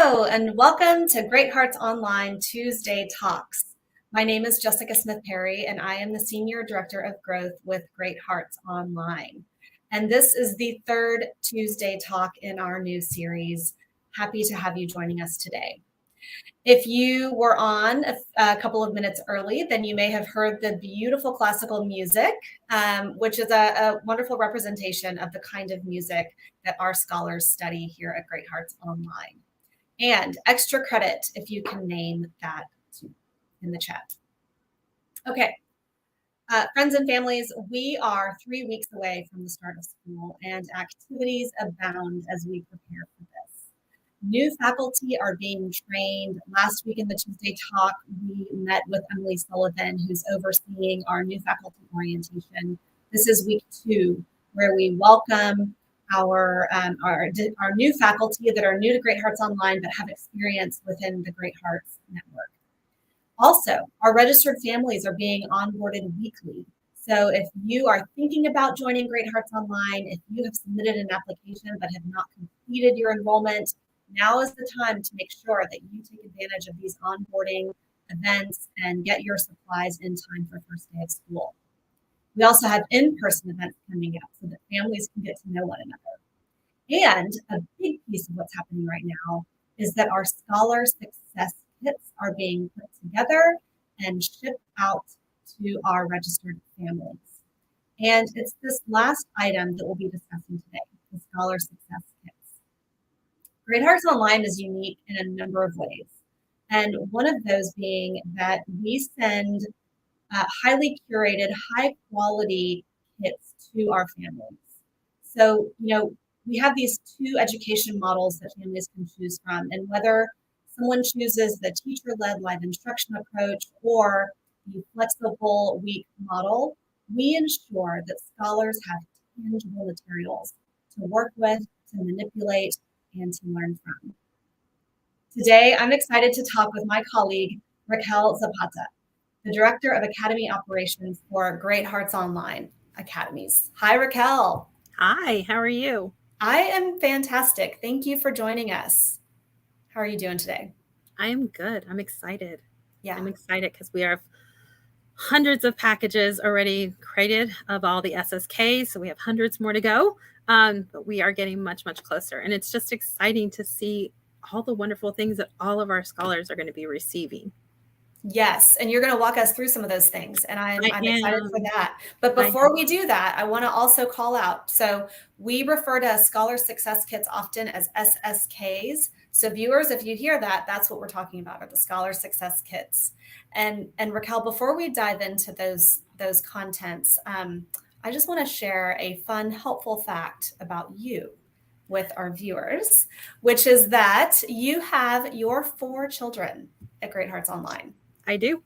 Hello, and welcome to Great Hearts Online Tuesday Talks. My name is Jessica Smith-Perry, and I am the Senior Director of Growth with Great Hearts Online. And this is the third Tuesday talk in our new series. Happy to have you joining us today. If you were on a couple of minutes early, then you may have heard the beautiful classical music, which is a wonderful representation of the kind of music that our scholars study here at Great Hearts Online. And extra credit if you can name that in the chat. Okay, friends and families, we are 3 weeks away from the start of school, and activities abound as we prepare for this. New faculty are being trained. Last week in the Tuesday talk, we met with Emily Sullivan, who's overseeing our new faculty orientation. This is week 2, where we welcome our new faculty that are new to Great Hearts Online but have experience within the Great Hearts Network. Also, our registered families are being onboarded weekly. So if you are thinking about joining Great Hearts Online, if you have submitted an application but have not completed your enrollment, now is the time to make sure that you take advantage of these onboarding events and get your supplies in time for first day of school. We also have in-person events coming up so that families can get to know one another. And a big piece of what's happening right now is that our Scholar Success Kits are being put together and shipped out to our registered families. And it's this last item that we'll be discussing today, the Scholar Success Kits. Great Hearts Online is unique in a number of ways. And one of those being that we send highly curated, high quality kits to our families. So, we have these 2 education models that families can choose from. And whether someone chooses the teacher-led live instruction approach or the flexible week model, we ensure that scholars have tangible materials to work with, to manipulate, and to learn from. Today, I'm excited to talk with my colleague, Raquel Zapata, the Director of Academy Operations for Great Hearts Online Academies. Hi, Raquel. Hi, how are you? I am fantastic. Thank you for joining us. How are you doing today? I am good. I'm excited. Yeah. I'm excited because we have hundreds of packages already created of all the SSKs. So we have hundreds more to go. But we are getting much, much closer. And it's just exciting to see all the wonderful things that all of our scholars are going to be receiving. Yes, and you're going to walk us through some of those things, and I'm excited for that. But before we do that, I want to also call out. So we refer to Scholar Success Kits often as SSKs. So viewers, if you hear that, that's what we're talking about, are the Scholar Success Kits. And Raquel, before we dive into those contents, I just want to share a fun, helpful fact about you with our viewers, which is that you have your 4 children at Great Hearts Online. I do.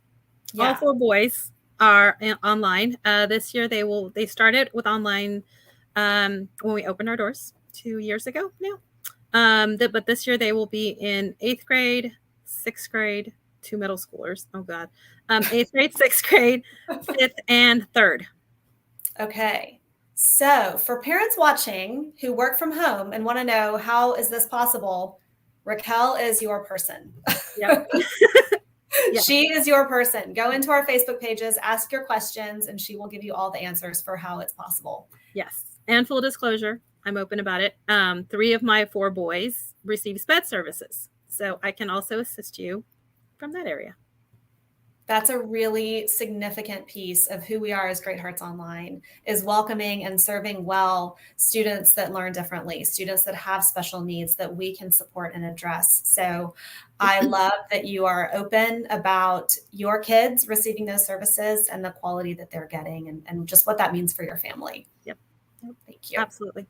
Yeah. All 4 boys are online. This year they started with online when we opened our doors 2 years ago now. But this year they will be in 8th grade, 6th grade, 2 middle schoolers. Oh God. 8th grade, 6th grade, 5th, and 3rd. Okay. So for parents watching who work from home and want to know how is this possible, Raquel is your person. Yep. Yeah. She is your person. Go into our Facebook pages, ask your questions, and she will give you all the answers for how it's possible. Yes. And full disclosure, I'm open about it. 3 of my 4 boys receive SPED services. So I can also assist you from that area. That's a really significant piece of who we are as Great Hearts Online, is welcoming and serving well students that learn differently, students that have special needs that we can support and address. So I love that you are open about your kids receiving those services and the quality that they're getting and just what that means for your family. Yep. Thank you. Absolutely.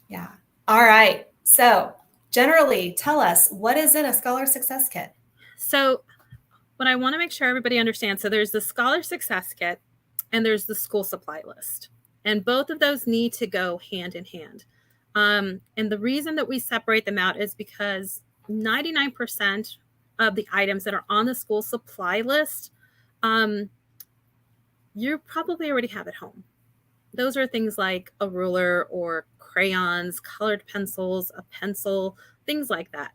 Yeah. All right. So generally, tell us, what is in a Scholar Success Kit? So what I want to make sure everybody understands, so there's the Scholar Success Kit and there's the school supply list. And both of those need to go hand in hand. And the reason that we separate them out is because 99% of the items that are on the school supply list, you probably already have at home. Those are things like a ruler or crayons, colored pencils, a pencil, things like that.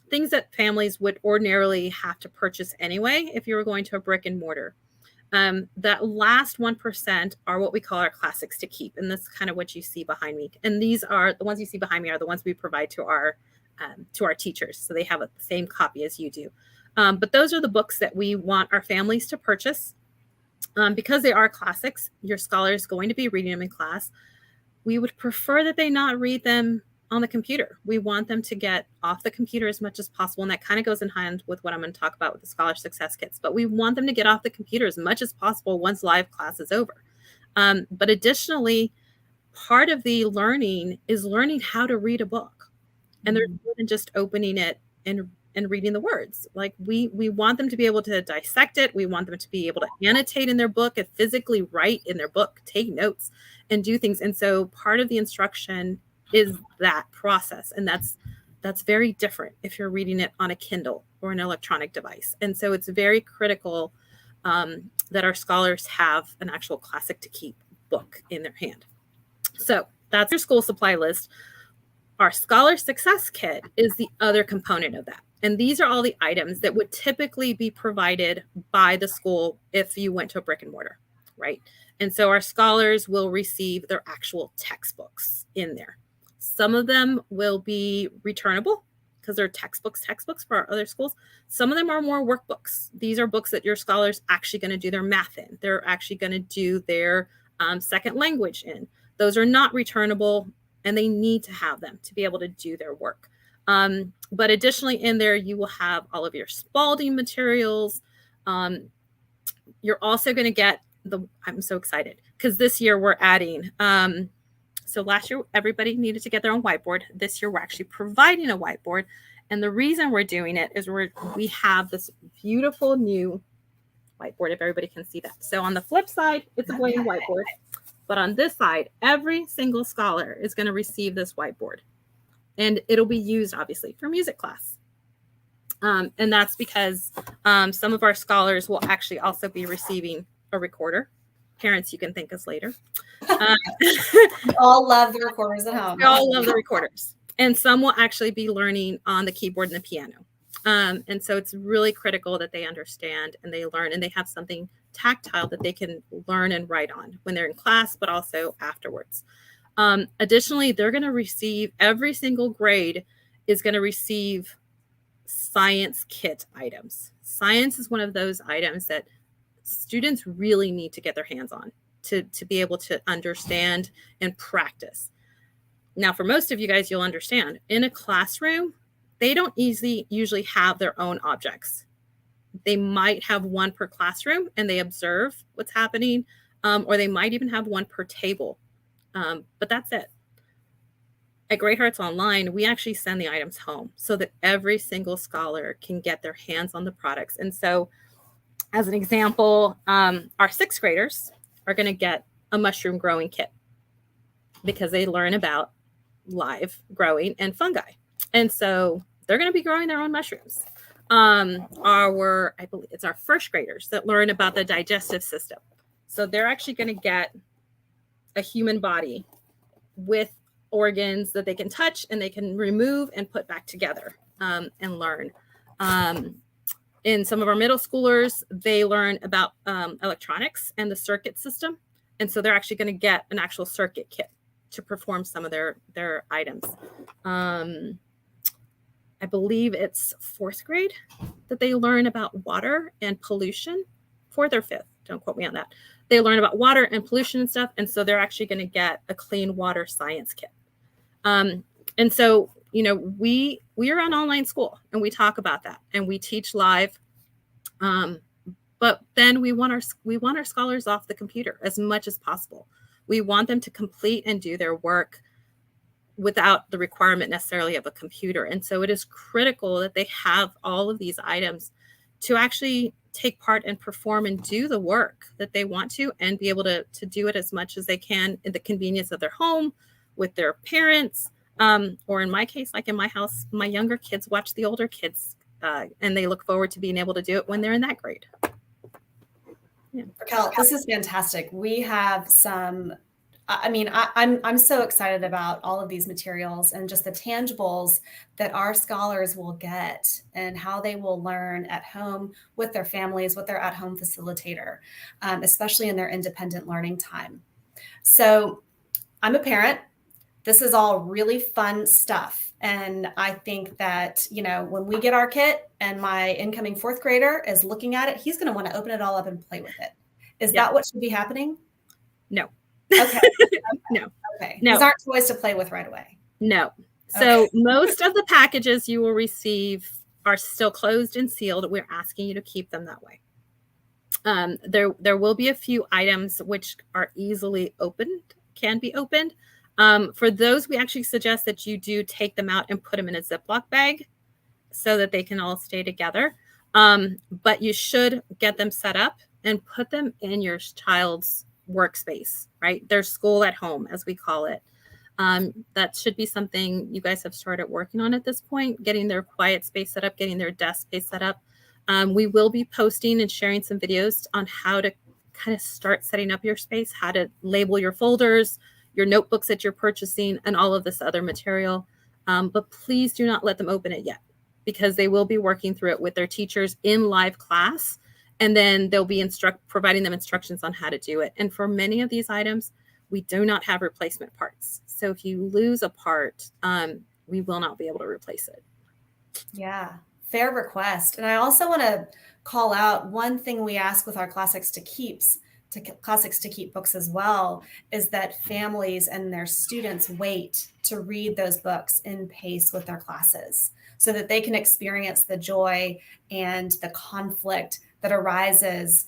things that families would ordinarily have to purchase anyway if you were going to a brick and mortar. That last 1% are what we call our classics to keep. And that's kind of what you see behind me. And these are the ones you see behind me are the ones we provide to our teachers. So they have the same copy as you do. But those are the books that we want our families to purchase. Because they are classics, your scholar is going to be reading them in class. We would prefer that they not read them on the computer. We want them to get off the computer as much as possible. And that kind of goes in hand with what I'm going to talk about with the Scholar Success Kits. But we want them to get off the computer as much as possible once live class is over. But additionally, part of the learning is learning how to read a book. And there's more than just opening it and reading the words. Like we want them to be able to dissect it. We want them to be able to annotate in their book and physically write in their book, take notes and do things. And so part of the instruction is that process. And that's very different if you're reading it on a Kindle or an electronic device. And so it's very critical that our scholars have an actual classic to keep book in their hand. So that's your school supply list. Our Scholar Success Kit is the other component of that. And these are all the items that would typically be provided by the school if you went to a brick and mortar, right? And so our scholars will receive their actual textbooks in there. Some of them will be returnable because they're textbooks for our other schools. Some of them are more workbooks. These are books that your scholars actually going to do their math in. They're actually going to do their second language in. Those are not returnable, and they need to have them to be able to do their work. But additionally in there, you will have all of your Spalding materials. You're also going to get I'm so excited because this year we're adding, so last year everybody needed to get their own whiteboard. This year we're actually providing a whiteboard. And the reason we're doing it is we have this beautiful new whiteboard, if everybody can see that. So on the flip side, it's a blank whiteboard. But on this side, every single scholar is going to receive this whiteboard. And it'll be used, obviously, for music class. And that's because some of our scholars will actually also be receiving a recorder. Parents, you can thank us later. We all love the recorders at home. We all love the recorders. And some will actually be learning on the keyboard and the piano. And so it's really critical that they understand and they learn and they have something tactile that they can learn and write on when they're in class, but also afterwards. Additionally, they're going to receive, every single grade is going to receive science kit items. Science is one of those items that students really need to get their hands on to be able to understand and practice. Now, for most of you guys, you'll understand in a classroom, they don't usually have their own objects. They might have one per classroom and they observe what's happening, or they might even have one per table. But that's it. At Great Hearts Online, we actually send the items home so that every single scholar can get their hands on the products. And so, as an example, our sixth graders are going to get a mushroom growing kit because they learn about live growing and fungi. And so they're going to be growing their own mushrooms. I believe it's our first graders that learn about the digestive system. So they're actually going to get a human body with organs that they can touch and they can remove and put back together and learn. In some of our middle schoolers, they learn about electronics and the circuit system. And so they're actually going to get an actual circuit kit to perform some of their items. I believe it's fourth grade that they learn about water and pollution. Fourth or fifth, don't quote me on that. They learn about water and pollution and stuff. And so they're actually going to get a clean water science kit. And so, we are an online school and we talk about that and we teach live. But then we want our scholars off the computer as much as possible. We want them to complete and do their work without the requirement necessarily of a computer. And so it is critical that they have all of these items to actually take part and perform and do the work that they want to and be able to do it as much as they can in the convenience of their home with their parents. Or in my case, like in my house, my younger kids watch the older kids and they look forward to being able to do it when they're in that grade. Yeah. Raquel, this is fantastic. We have some I mean, I'm so excited about all of these materials and just the tangibles that our scholars will get and how they will learn at home with their families, with their at-home facilitator, especially in their independent learning time. So I'm a parent. This is all really fun stuff. And I think that, you know, when we get our kit and my incoming fourth grader is looking at it, he's going to want to open it all up and play with it. Is that what should be happening? No. Okay. No. Okay. No. These aren't toys to play with right away. No. So most of the packages you will receive are still closed and sealed. We're asking you to keep them that way. There will be a few items which are easily opened, can be opened. For those, we actually suggest that you do take them out and put them in a Ziploc bag so that they can all stay together. But you should get them set up and put them in your child's workspace, right? Their school at home, as we call it. That should be something you guys have started working on at this point, getting their quiet space set up, getting their desk space set up. We will be posting and sharing some videos on how to kind of start setting up your space, how to label your folders, your notebooks that you're purchasing, and all of this other material. But please do not let them open it yet, because they will be working through it with their teachers in live class, and then they'll be providing them instructions on how to do it. And for many of these items, we do not have replacement parts. So if you lose a part, we will not be able to replace it. Yeah, fair request. And I also want to call out one thing we ask with our Classics to Keep books as well, is that families and their students wait to read those books in pace with their classes so that they can experience the joy and the conflict that arises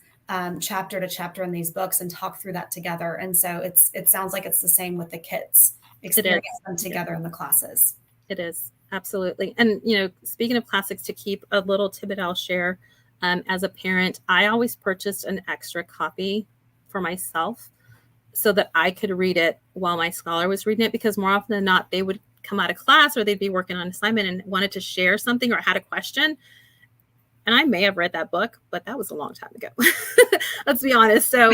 chapter to chapter in these books and talk through that together. And so it sounds like it's the same with the kits, experience them together in the classes. It is, absolutely. And, you know, speaking of Classics to Keep, a little tidbit I'll share. As a parent, I always purchased an extra copy for myself so that I could read it while my scholar was reading it, because more often than not, they would come out of class or they'd be working on an assignment and wanted to share something or had a question. And I may have read that book, but that was a long time ago. Let's be honest. So,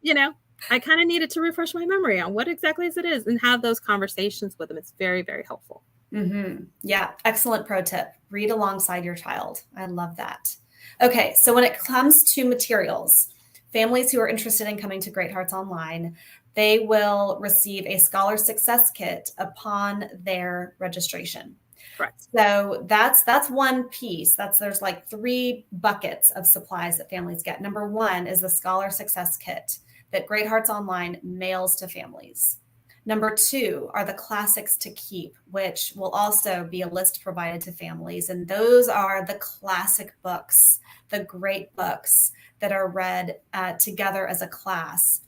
you know, I kind of needed to refresh my memory on what exactly it is and have those conversations with them. It's very, very helpful. Mm-hmm. Yeah. Excellent pro tip. Read alongside your child. I love that. Okay. So when it comes to materials, families who are interested in coming to Great Hearts Online, they will receive a Scholar Success Kit upon their registration. Correct. So that's one piece. There's like 3 buckets of supplies that families get. Number 1 is the Scholar Success Kit that Great Hearts Online mails to families. Number 2 are the Classics to Keep, which will also be a list provided to families. And those are the classic books, the great books that are read together as a class,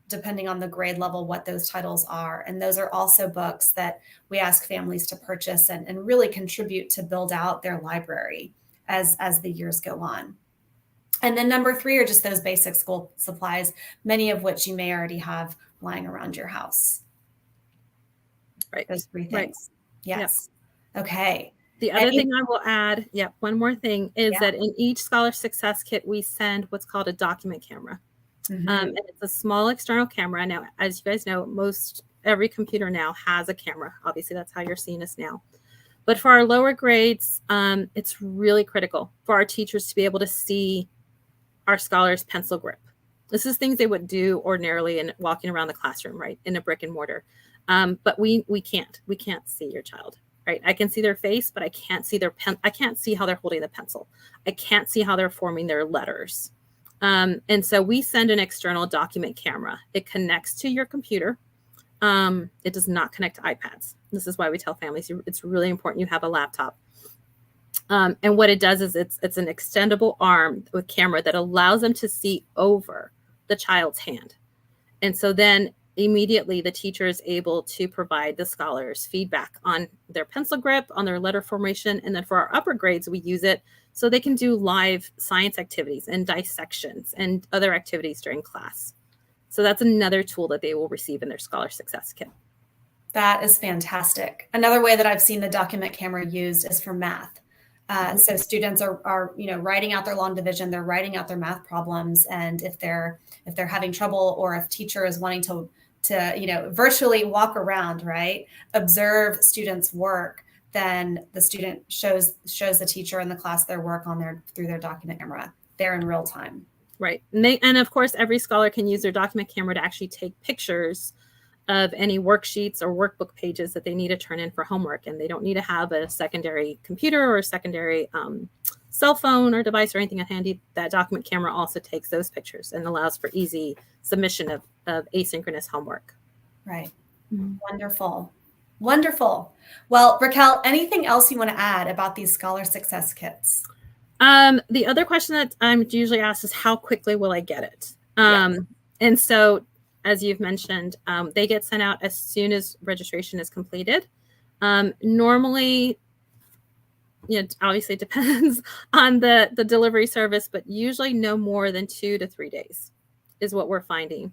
depending on the grade level, what those titles are. And those are also books that we ask families to purchase and really contribute to build out their library as the years go on. And then number 3 are just those basic school supplies, many of which you may already have lying around your house. Right. Those 3 things. Right. Yes. Yep. Okay. The other thing I will add, one more thing is that in each Scholar Success Kit, we send what's called a document camera. Mm-hmm. And it's a small external camera. Now, as you guys know, every computer now has a camera. Obviously, that's how you're seeing us now. But for our lower grades, it's really critical for our teachers to be able to see our scholars' pencil grip. This is things they would do ordinarily in walking around the classroom, right, in a brick and mortar. But we can't see your child, right? I can see their face, but I can't see I can't see how they're holding the pencil. I can't see how they're forming their letters. And so we send an external document camera. It connects to your computer. It does not connect to iPads. This is why we tell families it's really important you have a laptop. And what it does is it's an extendable arm with camera that allows them to see over the child's hand. And so then immediately the teacher is able to provide the scholars feedback on their pencil grip, on their letter formation. And then for our upper grades, we use it so they can do live science activities and dissections and other activities during class. So that's another tool that they will receive in their Scholar Success Kit. That is fantastic. Another way that I've seen the document camera used is for math. So students are writing out their long division, they're writing out their math problems, and if they're having trouble or if teacher is wanting to virtually walk around, right? Observe students' work, then the student shows the teacher in the class their work through their document camera. They're in real time. Right. And of course, every scholar can use their document camera to actually take pictures of any worksheets or workbook pages that they need to turn in for homework. And they don't need to have a secondary computer or a secondary cell phone or device or anything handy. That document camera also takes those pictures and allows for easy submission of asynchronous homework. Right. Mm-hmm. Wonderful. Wonderful. Well, Raquel, anything else you want to add about these Scholar Success Kits? The other question that I'm usually asked is how quickly will I get it? And so, as you've mentioned, they get sent out as soon as registration is completed. Normally, obviously it depends on the delivery service, but usually no more than 2 to 3 days is what we're finding.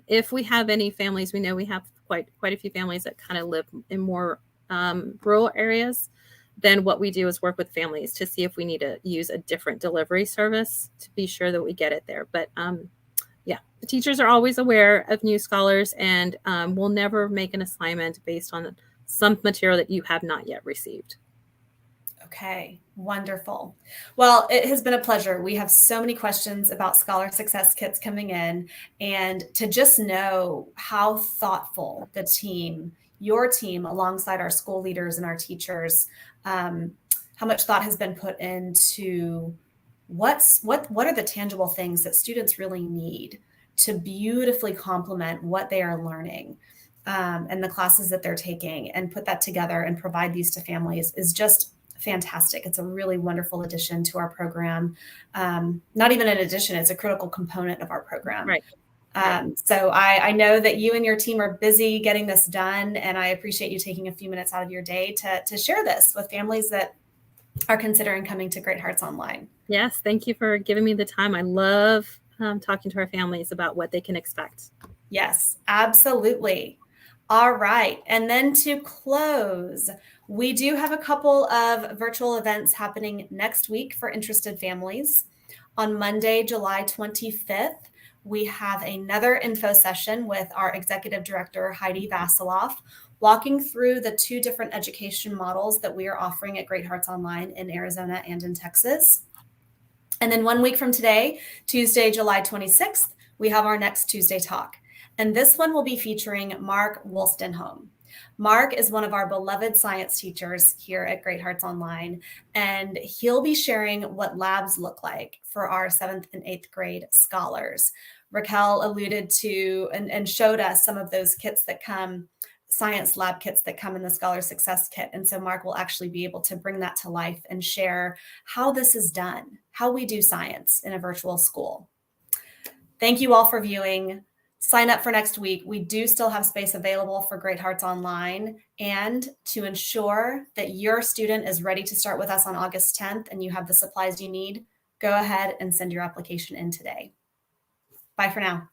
If we have any families, we know we have quite a few families that kind of live in more rural areas. Then what we do is work with families to see if we need to use a different delivery service to be sure that we get it there. But the teachers are always aware of new scholars, and we'll never make an assignment based on some material that you have not yet received. Okay, wonderful. Well, it has been a pleasure. We have so many questions about Scholar Success Kits coming in, and to just know how thoughtful your team, alongside our school leaders and our teachers, how much thought has been put into what are the tangible things that students really need to beautifully complement what they are learning and the classes that they're taking, and put that together and provide these to families is just fantastic. It's a really wonderful addition to our program. Not even an addition, it's a critical component of our program. Right. So I know that you and your team are busy getting this done, and I appreciate you taking a few minutes out of your day to share this with families that are considering coming to Great Hearts Online. Yes, thank you for giving me the time. I love talking to our families about what they can expect. Yes, absolutely. All right. And then to close, we do have a couple of virtual events happening next week for interested families. On Monday, July 25th, we have another info session with our executive director, Heidi Vasiloff, walking through the 2 different education models that we are offering at Great Hearts Online in Arizona and in Texas. And then 1 week from today, Tuesday, July 26th, we have our next Tuesday Talk. And this one will be featuring Mark Wolstenholme. Mark is one of our beloved science teachers here at Great Hearts Online, and he'll be sharing what labs look like for our 7th and 8th grade scholars. Raquel alluded to and showed us some of those kits that come, science lab kits that come in the Scholar Success Kit. And so Mark will actually be able to bring that to life and share how this is done, how we do science in a virtual school. Thank you all for viewing. Sign up for next week. We do still have space available for Great Hearts Online. And to ensure that your student is ready to start with us on August 10th and you have the supplies you need, go ahead and send your application in today. Bye for now.